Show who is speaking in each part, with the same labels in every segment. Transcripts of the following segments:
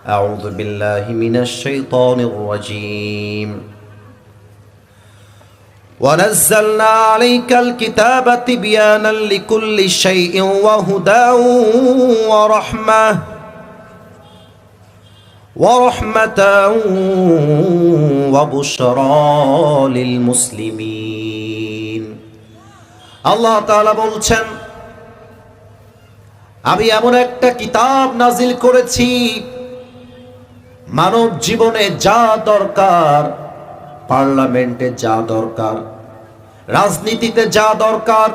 Speaker 1: أعوذ بالله من الشيطان الرجيم ونزلنا عليك الكتاب تبيانا لكل شيء وهدى ورحمة وبشرى للمسلمين আল্লাহ তাআলা বলছেন, আমি এমন একটা কিতাব নাজিল করেছি মানব জীবনে যা দরকার, পার্লামেন্টে যা দরকার, রাজনীতিতে যা দরকার,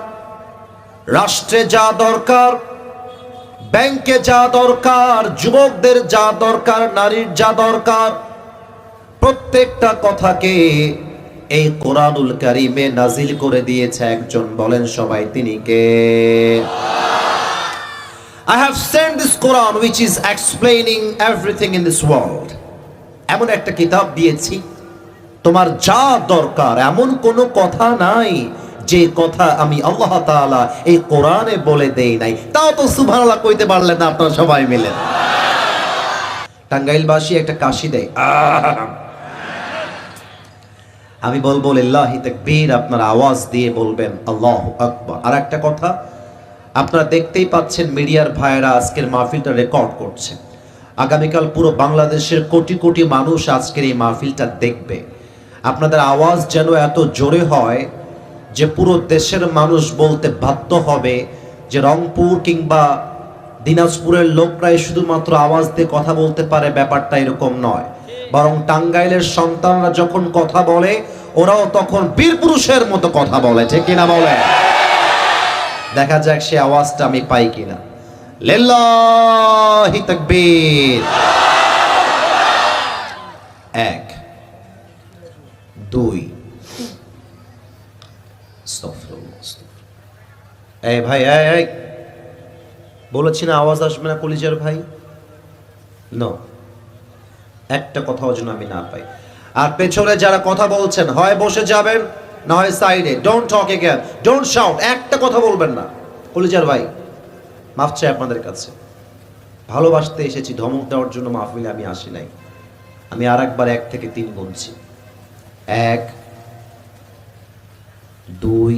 Speaker 1: রাষ্ট্রে যা দরকার, ব্যাংকে যা দরকার, যুবকদের যা দরকার, নারীর যা দরকার, প্রত্যেকটা কথাকে এই কোরআনুল কারীমে নাজিল করে দিয়েছে একজন। বলেন সবাই তিনি কে? I have sent this Quran which is explaining everything in this world. এমন একটা কিতাব দিয়েছি তোমার যা দরকার, এমন কোনো কথা নাই যে কথা আমি আল্লাহ তাআলা এই কোরআনে বলে দেই নাই। তাও তো সুবহানাল্লাহ কইতে পারলেন না আপনারা সবাই মিলে। টাঙ্গাইলবাসী একটা কাশি দেয়, আমি বলবো লিল্লাহি তাকবীর, আপনারা আওয়াজ দিয়ে বলবেন আল্লাহু আকবার। আর একটা কথা, আপনারা দেখতেই পাচ্ছেন মিডিয়ার ভাইয়েরা আজকের মাহফিলটা রেকর্ড করছে। আগামীকাল পুরো বাংলাদেশের কোটি কোটি মানুষ আজকের এই মাহফিলটা দেখবে। আপনাদের আওয়াজ যেন এত জোরে হয় যে পুরো দেশের মানুষ বলতে বাধ্য হবে যে রংপুর কিংবা দিনাজপুরের লোকরাই শুধুমাত্র আওয়াজ দিয়ে কথা বলতে পারে। ব্যাপারটা এরকম নয়, বরং টাঙ্গাইলের সন্তানরা যখন কথা বলে ওরাও তখন বীর পুরুষের মতো কথা বলে, ঠিক কিনা বলে? দেখা যাক সে আওয়াজটা আমি পাই কিনা। লিল্লাহি তাকবীর। 1 2 এই ভাই, এই বলেছি না আওয়াজ আসবে না কলিজার ভাই। নো, একটা কথাও যেন আমি না পাই। আর পেছনে যারা কথা বলছেন হয় বসে যাবেন না হয় সাইডে। Don't talk again, don't shout, একটা কথা বলবেন না। কলিজার ভাই মাফ চাই আপনাদের কাছে, ভালোবাসতে এসেছি, ধমক দেওয়ার জন্য মাহফিলে আমি আসি নাই। আমি আর একবার 1 থেকে 3 গুনছি। 1 2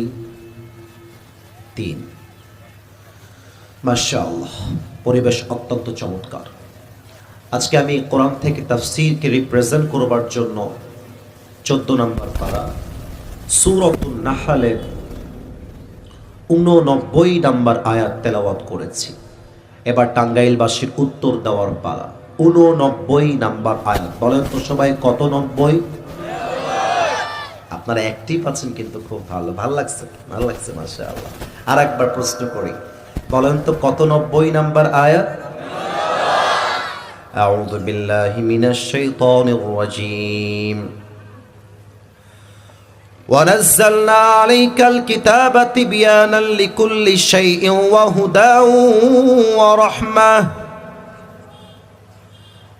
Speaker 1: 3। মাশাআল্লাহ, পরিবেশ অত্যন্ত চমৎকার। আজকে আমি কোরআন থেকে তাফসীরকে রিপ্রেজেন্ট করবার জন্য 14 নম্বর পারা সূরাতুন নাহলের 89 নম্বর আয়াত তেলাওয়াত করেছি। এবার টাঙ্গাইলবাসীর উত্তর দেওয়ার পালা। 89 নম্বর আয়াত। বলেন তো সবাই কত 90? আপনারা অ্যাক্টিভ আছেন কিন্তু, খুব ভালো, ভালো লাগছে, ভালো লাগছে মাশাআল্লাহ। আর একবার প্রশ্ন করি, বলেন তো কত 90 নম্বর আয়াত? আউযু বিল্লাহি মিনাশ শাইতানির রাজীম। ونزلنا عليك الكتاب تبيانا لكل شيء وهدى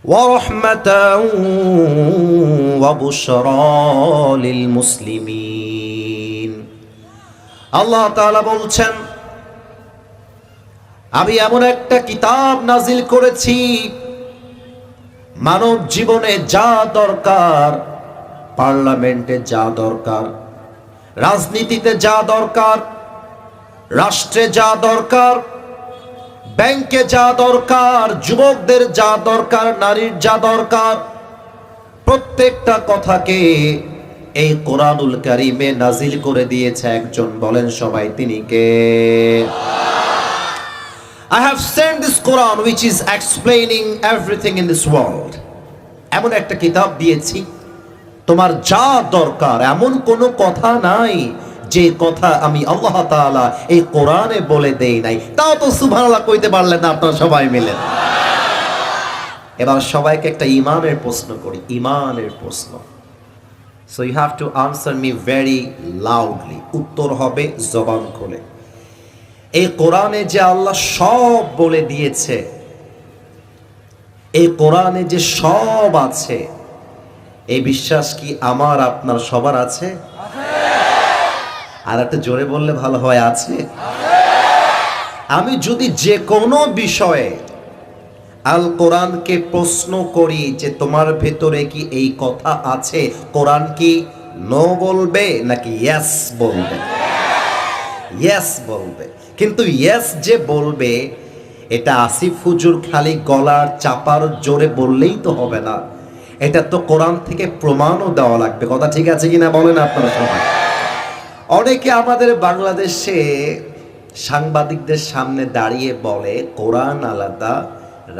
Speaker 1: ورحمة وبشرى للمسلمين আল্লাহ তাআলা বলছেন, আমি এমন একটা কিতাব নাজিল করেছি মানব জীবনে যা দরকার, পার্লামেন্টে যা দরকার, রাজনীতিতে যা দরকার, রাষ্ট্রে যা দরকার, ব্যাংকে যা দরকার, যুবকদের যা দরকার, নারীর যা দরকার, প্রত্যেকটা কথাকে এই কোরআনুল কারীমে নাজিল করে দিয়েছে একজন। বলেন সবাই তিনি কে? I have sent this Quran which is explaining everything in this world. এমন একটা কিতাব দিয়েছি তোমার যা দরকার, এমন কোনো কথা নাই যে কথা আমি আল্লাহ তাআলা এই কোরআনে বলে দেই নাই। তাও তো সুবহানাল্লাহ কইতে পারলেন না আপনারা সবাই মিলে। এবার সবাইকে একটা ঈমানের প্রশ্ন করি, ঈমানের প্রশ্ন। So you have to answer me very loudly. উত্তর হবে জবান খুলে। এই কোরআনে যে আল্লাহ সব বলে দিয়েছে, এই কোরআনে যে সব আছে, এই বিশ্বাস কি আমার আপনার সবার আছে? আর একটা জোরে বললে ভালো হয়, আছে। আমি যদি যে কোনো বিষয়ে আল কোরআনকে প্রশ্ন করি যে তোমার ভেতরে কি এই কথা আছে, কোরআন কি নো বলবে নাকি ইয়েস বলবে? ইয়েস বলবে। কিন্তু ইয়েস যে বলবে এটা আসিফ হুজুর খালি গলার চাপার জোরে বললেই তো হবে না, এটা তো কোরআন থেকে প্রমাণও দেওয়া লাগবে। কথা ঠিক আছে কিনা বলেন আপনারা সবাই? অনেকে আমাদের বাংলাদেশে সাংবাদিকদের সামনে দাঁড়িয়ে বলে কোরআন আলাদা,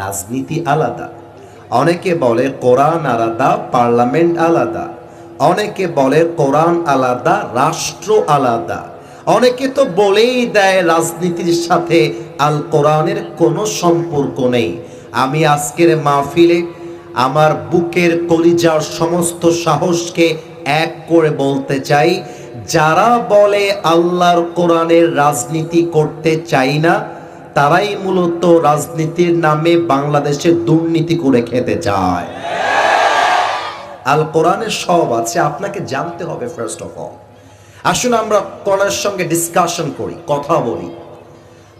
Speaker 1: রাজনীতি আলাদা। অনেকে বলে কোরআন আলাদা, পার্লামেন্ট আলাদা। অনেকে বলে কোরআন আলাদা, রাষ্ট্র আলাদা। অনেকে তো বলেই দেয় রাজনীতির সাথে আল কোরআনের কোনো সম্পর্ক নেই। আমি আজকের মাহফিলে আমার বুকের কলিজার সমস্ত সাহসকে এক করে বলতে চাই, যারা বলে আল্লাহর কোরআনের রাজনীতি করতে চাই না, তারাই মূলত রাজনীতির নামে বাংলাদেশে দুর্নীতি করে খেতে চায়। আল কোরআনের সব আছে, আপনাকে জানতে হবে ফার্স্ট অফ অল। আসুন আমরা কোরআনের সঙ্গে ডিসকাশন করি, কথা বলি,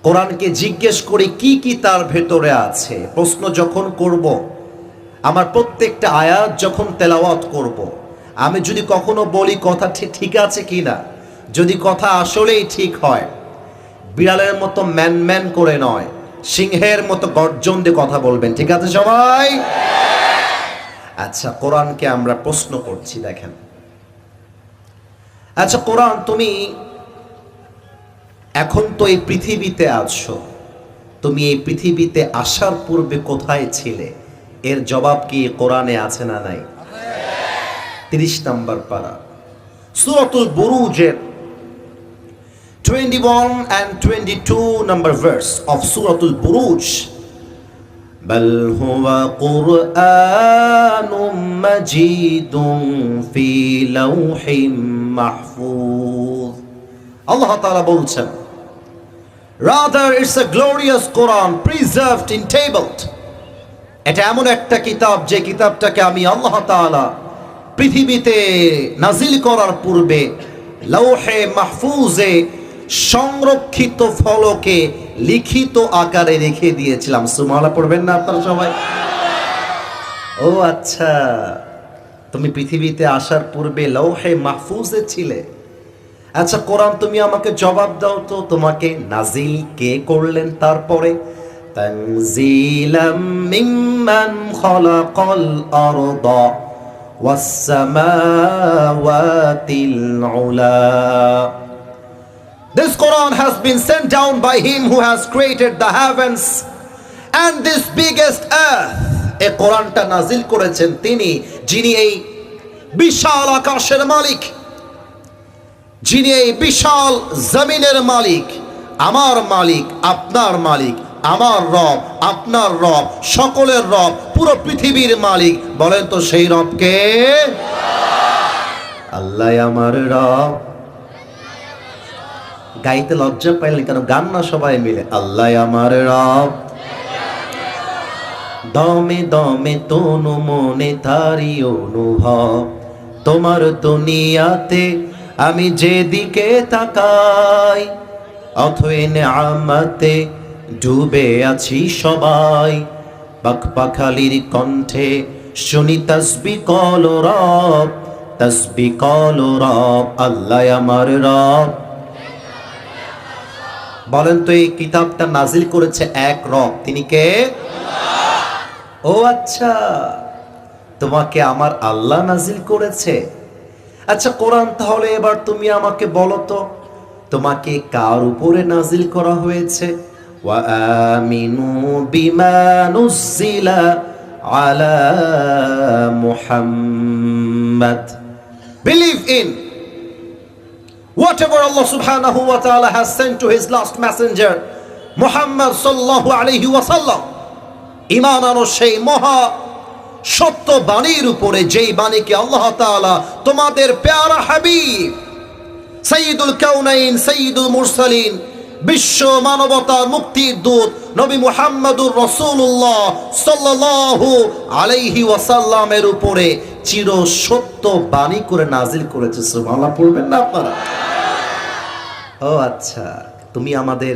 Speaker 1: কোরআনকে জিজ্ঞেস করি কি কি তার ভেতরে আছে। প্রশ্ন যখন করব, আমার প্রত্যেকটা আয়াত যখন তেলাওয়াত করব, আমি যদি কখনো বলি কথা ঠিক আছে কি না, যদি কথা আসলেই ঠিক হয়, বিড়ালের মতো ম্যান ম্যান করে নয়, সিংহের মতো গর্জন দিয়ে কথা বলবেন। ঠিক আছে সবাই? আচ্ছা, কোরআনকে আমরা প্রশ্ন করছি, দেখেন। আচ্ছা কোরআন, তুমি এখন তো এই পৃথিবীতে আছো, তুমি এই পৃথিবীতে আসার পূর্বে কোথায় ছিলে? এর জবাব কি কোরআনে আছে না নাই? 30 নম্বর পারা সূরাতুল বুরুজের 21 and 22 number verse of Suratul Buruj. Bal huwa Qur'anun Majidun fi lawhin mahfuz. Allah Ta'ala বলছেন, rather it's a glorious Quran preserved in tabled. এটা এমন একটা কিতাব যে কিতাবটাকে আমি আল্লাহ তাআলা পৃথিবীতে নাজিল করার পূর্বে লৌহে মাহফুজে সংরক্ষিত ফলকে লিখিত আকারে রেখে দিয়েছিলাম। সুবহানাল্লাহ পড়বেন না আপনারা সবাই? ও আচ্ছা, তুমি পৃথিবীতে আসার পূর্বে লৌহে মাহফুজে ছিলে। আচ্ছা কোরআন, তুমি আমাকে জবাব দাও তো, তোমাকে নাজিল কে করলেন? তারপরে তানজিলাম মিম্মান খালাকাল আরদা ওয়াস সামাওয়াতিল উলা। This Quran has been sent down by him who has created the heavens and this biggest earth. এই কোরআনটা নাজিল করেছেন তিনি, যিনি এই বিশাল আকাশের মালিক, যিনি এই বিশাল জমিনের মালিক, আমার মালিক, আপনার মালিক, আমার রব, আপনার রব, সকলের রব, পুরো পৃথিবীর মালিক। বলেন তো সেই রবকে? আল্লাহ আমার রব। গাইতে লজ্জা পাইলেন কেন? গান না সবাই মিলে, আল্লাহ আমার রব। দমে দমে তনু মনে তারি অনুভব, তোমার দুনিয়াতে আমি যেদিকে তাকাই, অথই নেয়ামতে ডুবে আছি সবাই। পাখপাখালির কণ্ঠে শুনি তাসবিহ কল রব, তাসবিহ কল রব, আল্লাহ আমার রব। বলেন তো এই কিতাবটা নাজিল করেছে এক রব, তিনি কে? ও আচ্ছা, তোমাকে আমার আল্লাহ নাজিল করেছে। আচ্ছা কোরআন, তাহলে এবার তুমি আমাকে বলো তো, তোমাকে কার উপরে নাজিল করা হয়েছে? ওয়া আমিনু বিমা নুজিলা আলা Muhammad. Believe in whatever Allah subhanahu wa ta'ala has sent to his last messenger Muhammad sallallahu alayhi wa sallam. ঈমান আনো সেই মহা সত্য বাণীর উপরে, যেই বাণীকে আল্লাহ তাআলা তোমাদের প্যারা হাবিব সাইয়্যিদুল কাউনাইন সাইয়্যিদুল মুরসালিন, বিশ্ব মানবতার মুক্তির দূত নবী মুহাম্মদুর রাসূলুল্লাহ সাল্লাল্লাহু আলাইহি ওয়াসাল্লামের উপরে চির সত্য বাণী করে নাজিল করেছে। সুবহানাল্লাহ পড়বেন না আপনারা? ও আচ্ছা, তুমি আমাদের